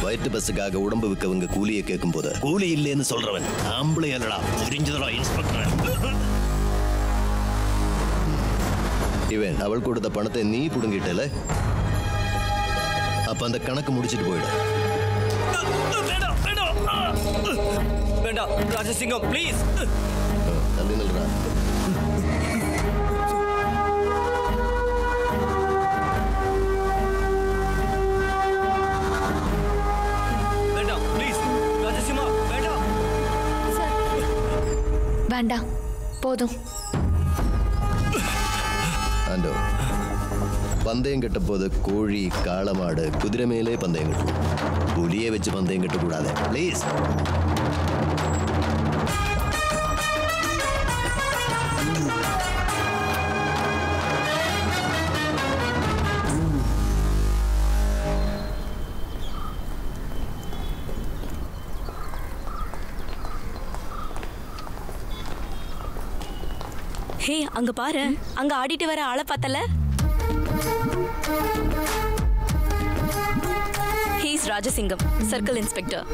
வயிற்று பஸ்ஸுக்காக உடம்பு விற்கவங்க கூலியை கேட்கும் போது கூலி இல்லைன்னு சொல்றவன் ஆம்பளை அல்லடா, புரிஞ்சதடா இன்ஸ்பெக்டர். இவன் அவள் கொடுத்த பணத்தை நீ புடுங்கிட்டல, அப்ப அந்த கணக்கு முடிச்சிட்டு போயிடு. வேண்டாம் ராஜசிங்கம், ப்ளீஸ். தள்ளி நில்றா. வேண்டாம் ப்ளீஸ் ராஜசிம்மா, வேண்டாம். வேண்டாம், போதும். ஆண்டோ, பந்தயம் கட்ட போது கோழி, காளமாடு, குதிரை மேலே பந்தயம் கட்டும். புலியை வச்சு பந்தயம் கட்டக்கூடாது ப்ளீஸ். ஹே, அங்க பாரு, அங்க ஆடிட்டு வர ஆளை பார்த்தல. He's Rajasingham, circle inspector.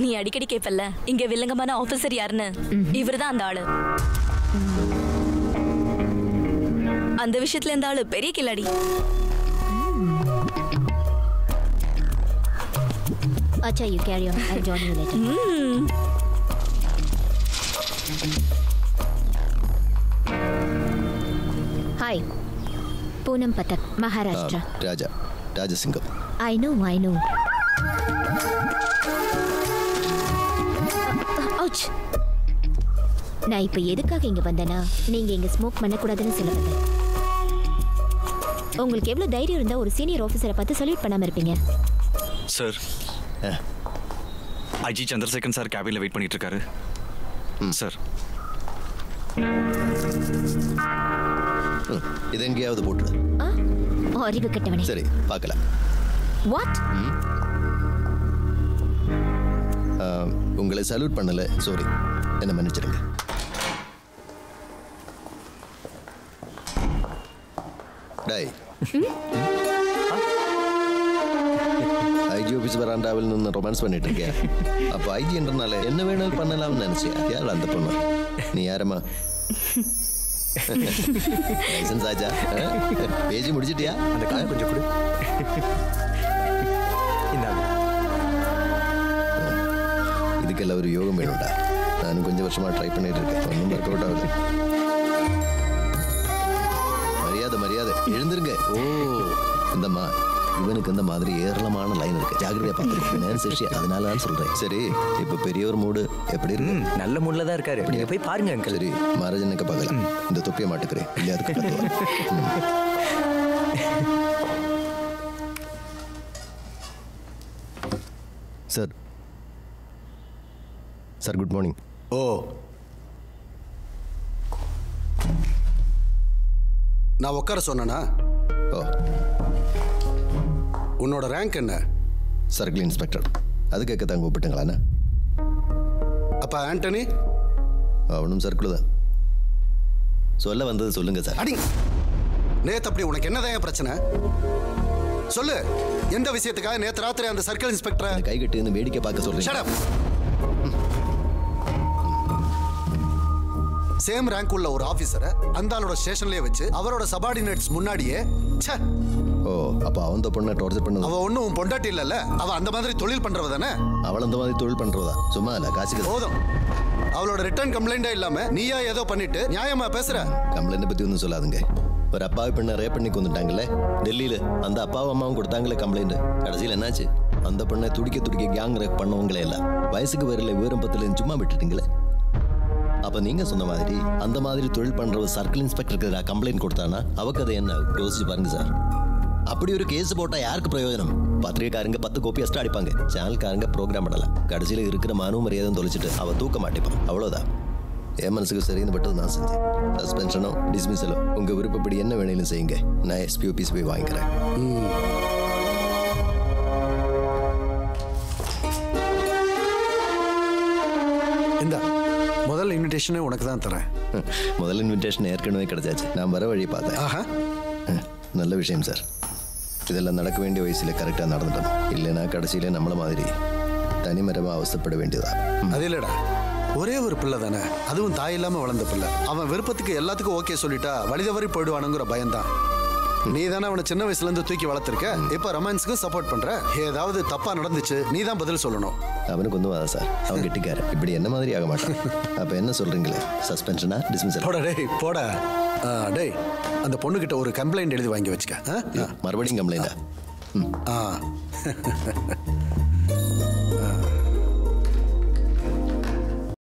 நீ அடிக்கடி கேப்பல்ல இங்க வில்லங்கமான ஆபீசர் யாருன்னு, இவர்தான் அந்த ஆளு. அந்த விஷயத்துல இந்த ஆளு பெரிய கில்லாடி. Acha, you carry on. I'll join you later. Hi, Poonam Pathak, Maharashtra. Rajasingham. I know. Ouch. நான் இப்ப எதுக்காக இங்க வந்தேனா, நீங்க இங்க ஸ்மோக் பண்ணக்கூடாதுன்னு சொல்ல வந்தேன். உங்களுக்கு எவ்வளவு தைரியம் இருந்தா ஒரு சீனியர் ஆபீசரை பார்த்து சல்யூட் பண்ணாம இருப்பீங்க? சார், ஐஜி சந்திரசேகரன் சார் கேபின்ல வெயிட் பண்ணிட்டு இருக்காரு சார். இது எங்கேயாவது போட்டு அறிவு கட்டவனே. சரி, பார்க்கலாம். வாட்? உங்களை சல்யூட் பண்ணல, சாரி, என்ன மன்னிச்சிடுங்க. டேய், ஐஜி ஆபீஸ் வராண்டாவில் நின்று ரொமான்ஸ் பண்ணிட்டு இருக்கியா? அப்போ ஐஜி என்றனால என்ன வேணாலும் பண்ணலாம்னு நினைச்சியா? யார் அந்த பொண்ணு? நீ யாரம்மா? லைசன்ஸ் ஆச்சா? பேசி முடிச்சிட்டியா? அந்த கார் கொஞ்சம் கொடு. இதுக்கெல்லாம் ஒரு யோகம் வேணும்டா. நானும் கொஞ்சம் வருஷமா ட்ரை பண்ணிட்டு இருக்கேன், ஒன்றும் ஒர்க் அவுட் ஆகுது. மரியாதை, எழுந்திருங்க. ஓ, இந்தம்மா, இவனுக்கு இந்த மாதிரி ஏராளமான லைன் இருக்கு, ஜாகிரதையா பார்த்துருக்கேன். அதனால தான் சொல்றேன். சரி, இப்ப பெரியவர் மூடு எப்படி இருக்கு? நல்ல மூட்ல தான் இருக்காரு, நீங்க போய் பாருங்க அங்கிள். சரி, மகாராஜனுக்கு பார்க்கலாம். இந்த தொப்பியை மாட்டுக்கிறேன், இல்லையா? அதுக்கு சார், குட் மார்னிங். ஓ, நான் உட்கார சொன்னேனா? ஓ, உன்னோட ரேங்க் என்ன? Circle inspector. அது கேட்க தான் கூப்பிட்டுங்களாண்ணா? அப்பா ஆண்டனி? அவனும் சர்க்கிள் தான். சொல்ல வந்தது சொல்லுங்க சார். அடி, நேத்து அப்படி உனக்கு என்னதான் பிரச்சனை? சொல்லு, எந்த விஷயத்துக்காக நேத்து ராத்திரி அந்த சர்க்கிள் இன்ஸ்பெக்டரை கை கட்டி வேடிக்கை பார்க்க சொல்றேன்? சேம் ரேங்க் உள்ள ஒரு ஆபீசரை அந்த ஆளோட ஸ்டேஷன்லயே வச்சு அவரோட சபார்டினேட்ஸ் முன்னாடியே. ஓ, அப்ப அவன் அந்த பொண்ணை டார்ச்சர் பண்ணது? அவ ஒன்னும் உன் பொண்டாட்டி இல்லல்ல, அவ அந்த மாதிரி தொழில் பண்றவ தானே? அவள் அந்த மாதிரி தொழில் பண்றதா? சும்மா இல்ல, காசுக்கு போதும். அவளோட ரிட்டர்ன் கம்ப்ளைண்டே இல்லாம நீயா ஏதோ பண்ணிட்டு நியாயமா பேசுற? கம்ப்ளைண்ட் பத்தி ஒன்றும் சொல்லாதுங்க. ஒரு அப்பாவை பெண்ணை ரேப் பண்ணி கொண்டுட்டாங்கல்ல டெல்லியில, அந்த அப்பாவும் அம்மாவும் கொடுத்தாங்களே கம்ப்ளைண்ட். கடைசியில் என்னாச்சு? அந்த பொண்ணை துடிக்க கேங் ரேப் பண்ணவங்களே எல்லாம் வயசுக்கு வரல, விவரம் பத்தில சும்மா விட்டுட்டீங்களே. அப்ப நீங்க சொன்ன மாதிரி அந்த மாதிரி தொழில் பண்ற ஒரு சர்க்கிள் இன்ஸ்பெக்டருக்கு கம்ப்ளைண்ட் கொடுத்தானா அவக்கு அது என்ன? யோசிச்சு பாருங்க சார். அப்படி ஒரு கேஸ் போட்டா யாருக்கு பிரயோஜனம்? பத்திரிகைக்காரங்க 10 கோப்பி எக்ஸ்ட்ரா அடிப்பாங்க, சேனல்காரங்க ப்ரோக்ராம் பண்ணலாம், கடைசியில் இருக்கிற மானு மரியாதை தொலைச்சிட்டு அவ தூக்க மாட்டேப்பான். அவ்வளவுதான். என் மனசுக்கு சரின்னு பட்டது நான் செஞ்சேன். சஸ்பென்ஷனோ டிஸ்மிஸலோ உங்க விருப்பப்படி என்ன வேணாலும் செய்யுங்க. நான் எஸ்பி ஆபீஸ் போய் வாங்கிக்கிறேன். இந்த முதல் இன்விடேஷனே உனக்கு தான் தரேன். முதல் இன்விடேஷன் ஏற்கனவே கிடைச்சாச்சு. நான் வர வழி பார்த்தேன். ஆஹா, நல்ல விஷயம் சார். இதெல்லாம் நடக்க வேண்டிய வயசில் கரெக்டாக நடந்துட்டோம். இல்லைன்னா கடைசியில நம்மள மாதிரி தனிமரமாக அவசப்பட வேண்டியதா. அது இல்லடா, ஒரே ஒரு பிள்ளை தானே, அதுவும் தாய் இல்லாம வளர்ந்த பிள்ளை. அவன் விருப்பத்துக்கு எல்லாத்துக்கும் ஓகே சொல்லிட்டா வழிதவறி போயிடுவானுங்கிற பயம்தான். நீ தானே அவனை சின்ன வயசுல இருந்து தூக்கி வளர்த்துருக்க. இப்ப ரொமான்ஸ்க்கு சப்போர்ட் பண்ற. ஏதாவது தப்பா நடந்துச்சு நீ தான் பதில் சொல்லணும். அவனுக்கு ஒன்றும் வாதா சார், அவன் கெட்டிக்காரு. இப்படி என்ன மாதிரி ஆக மாட்டான். அப்போ என்ன சொல்றீங்களே, சஸ்பென்ஷனா டிஸ்மிஸல்? போடா டேய் போடா. டேய், அந்த பொண்ணுகிட்ட ஒரு கம்ப்ளைண்ட் எழுதி வாங்கி வச்சுக்க. மறுபடியும் கம்ப்ளைண்டா? ஆ